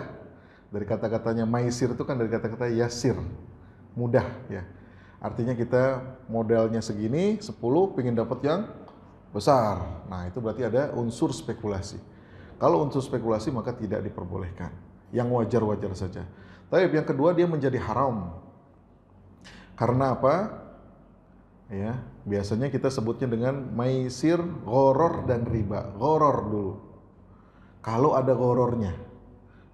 dari kata-katanya maisir itu kan dari kata-kata yasir, mudah ya. Artinya kita modalnya segini 10 pengen dapat yang besar. Nah, itu berarti ada unsur spekulasi. Kalau unsur spekulasi maka tidak diperbolehkan. Yang wajar-wajar saja. Tapi yang kedua dia menjadi haram. Karena apa? Ya, biasanya kita sebutnya dengan maisir, gharar dan riba. Gharar dulu. Kalau ada ghararnya.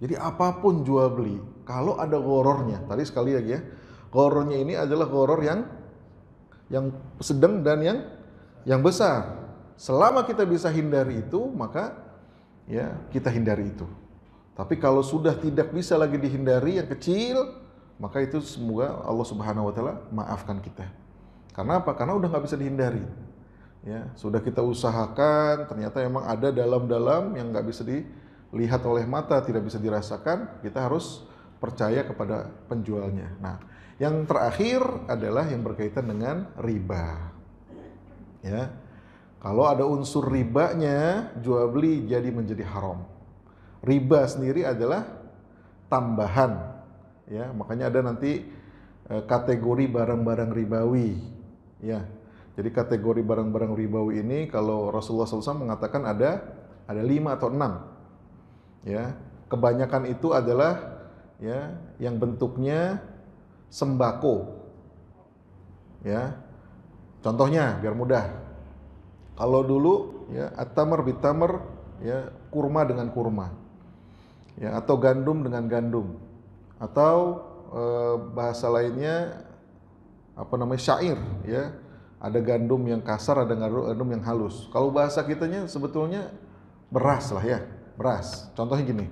Jadi apapun jual beli, kalau ada ghararnya, tadi sekali lagi ya. Ghararnya ini adalah gharar yang sedang dan yang besar. Selama kita bisa hindari itu, maka ya kita hindari itu. Tapi kalau sudah tidak bisa lagi dihindari yang kecil, maka itu semoga Allah Subhanahu wa taala maafkan kita. Karena apa? Karena udah nggak bisa dihindari. Ya, sudah kita usahakan, ternyata emang ada dalam-dalam yang nggak bisa dilihat oleh mata, tidak bisa dirasakan, kita harus percaya kepada penjualnya. Nah, yang terakhir adalah yang berkaitan dengan riba. Ya. Kalau ada unsur ribanya, jual beli jadi menjadi haram. Riba sendiri adalah tambahan. Ya, makanya ada nanti kategori barang-barang ribawi. Ya. Jadi kategori barang-barang ribawi ini kalau Rasulullah SAW mengatakan ada 5 atau 6. Ya. Kebanyakan itu adalah ya yang bentuknya sembako. Ya. Contohnya biar mudah. Kalau dulu ya at-tamr bit-tamr ya kurma dengan kurma. Ya atau gandum dengan gandum. Atau bahasa lainnya apa namanya syair ya. Ada gandum yang kasar, ada gandum yang halus. Kalau bahasa kitanya sebetulnya beras lah ya, beras. Contohnya gini.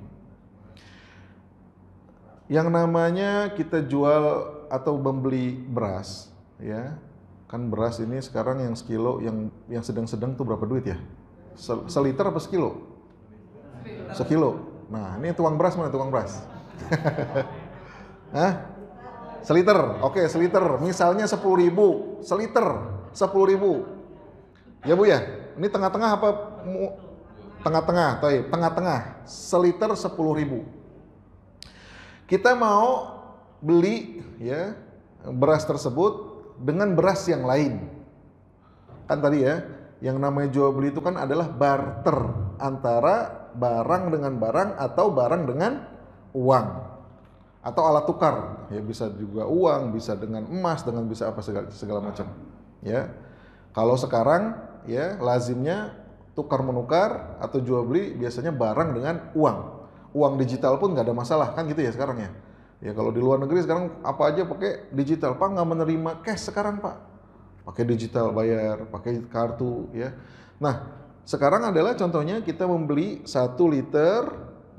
Yang namanya kita jual atau membeli beras ya. Kan beras ini sekarang yang sekilo yang sedang-sedang tuh berapa duit ya? Seliter apa sekilo? Sekilo. Nah, ini tukang beras mana tukang beras? Hah? Seliter. Oke, seliter. Misalnya 10.000. Seliter 10.000. Ya Bu ya? Ini tengah-tengah apa? Tengah-tengah. Tengah-tengah. Seliter 10.000. Kita mau beli ya beras tersebut dengan beras yang lain. Kan tadi ya, yang namanya jual beli itu kan adalah barter antara barang dengan barang atau barang dengan uang atau alat tukar. Ya bisa juga uang, bisa dengan emas, dengan bisa apa segala macam. Ya. Kalau sekarang ya lazimnya tukar menukar atau jual beli biasanya barang dengan uang. Uang digital pun nggak ada masalah kan gitu ya sekarang ya. Ya kalau di luar negeri sekarang apa aja pakai digital. Pak nggak menerima cash sekarang Pak. Pakai digital bayar, pakai kartu ya. Nah sekarang adalah contohnya kita membeli 1 liter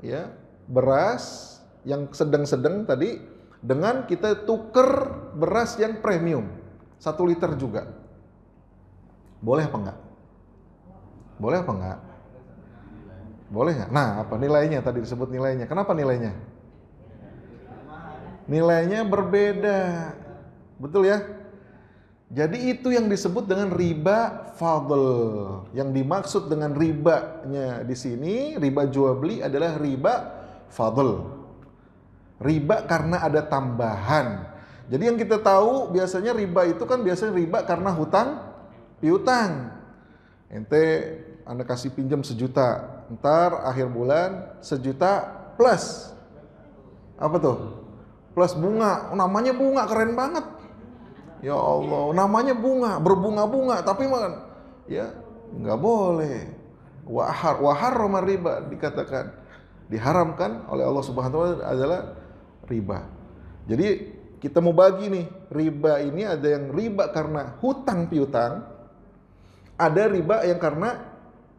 ya beras yang sedang-sedang tadi dengan kita tuker beras yang premium 1 liter juga. Boleh apa enggak? Boleh apa enggak? Boleh nggak? Nah, apa nilainya tadi disebut nilainya? Kenapa nilainya? Nilainya berbeda. Betul ya? Jadi itu yang disebut dengan riba fadl. Yang dimaksud dengan ribanya di sini, riba jual beli adalah riba fadl. Riba karena ada tambahan. Jadi yang kita tahu biasanya riba itu kan biasanya riba karena hutang piutang. Ente Anda kasih pinjam 1 juta, ntar akhir bulan 1 juta plus apa tuh? Plus bunga. Oh, namanya bunga keren banget. Ya Allah, namanya bunga, berbunga-bunga, tapi ya nggak boleh. Waharrama riba dikatakan diharamkan oleh Allah Subhanahu wa taala adalah riba. Jadi kita mau bagi nih, riba ini ada yang riba karena hutang piutang, ada riba yang karena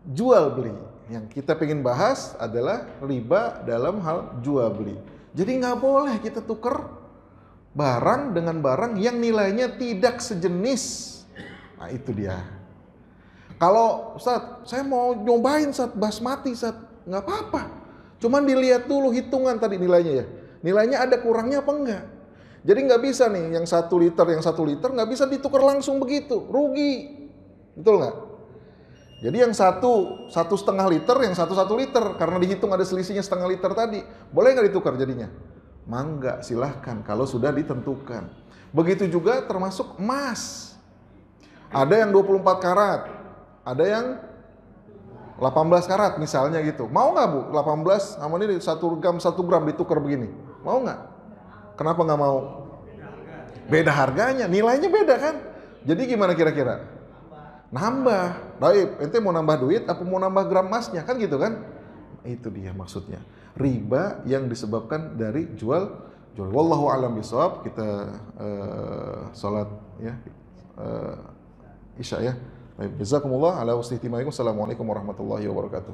jual beli. Yang kita pengen bahas adalah riba dalam hal jual beli. Jadi nggak boleh kita tuker barang dengan barang yang nilainya tidak sejenis. Nah itu dia. Kalau Ustaz, saya mau nyobain Ustaz basmati Ustaz, nggak apa-apa. Cuman dilihat dulu hitungan tadi nilainya ya. Nilainya ada kurangnya apa enggak. Jadi nggak bisa nih yang 1 liter nggak bisa ditukar langsung begitu, rugi. Betul nggak? Jadi yang 1,5 liter, yang 1 liter karena dihitung ada selisihnya 0,5 liter tadi, boleh nggak ditukar jadinya? Mangga, silahkan kalau sudah ditentukan. Begitu juga termasuk emas. Ada yang 24 karat, ada yang 18 karat misalnya gitu. Mau nggak Bu? 18 sama ini 1 gram ditukar begini. Mau nggak? Kenapa nggak mau? Beda harganya, nilainya beda kan? Jadi gimana kira-kira? Nambah. Baik, ente mau nambah duit apa mau nambah gram emasnya kan gitu kan? Itu dia maksudnya. Riba yang disebabkan dari jual. Wallahu a'lam bishawab. Kita salat ya. Isya ya. Baik, jazakumullah ala husni ihtimamikum. Assalamualaikum warahmatullahi wabarakatuh.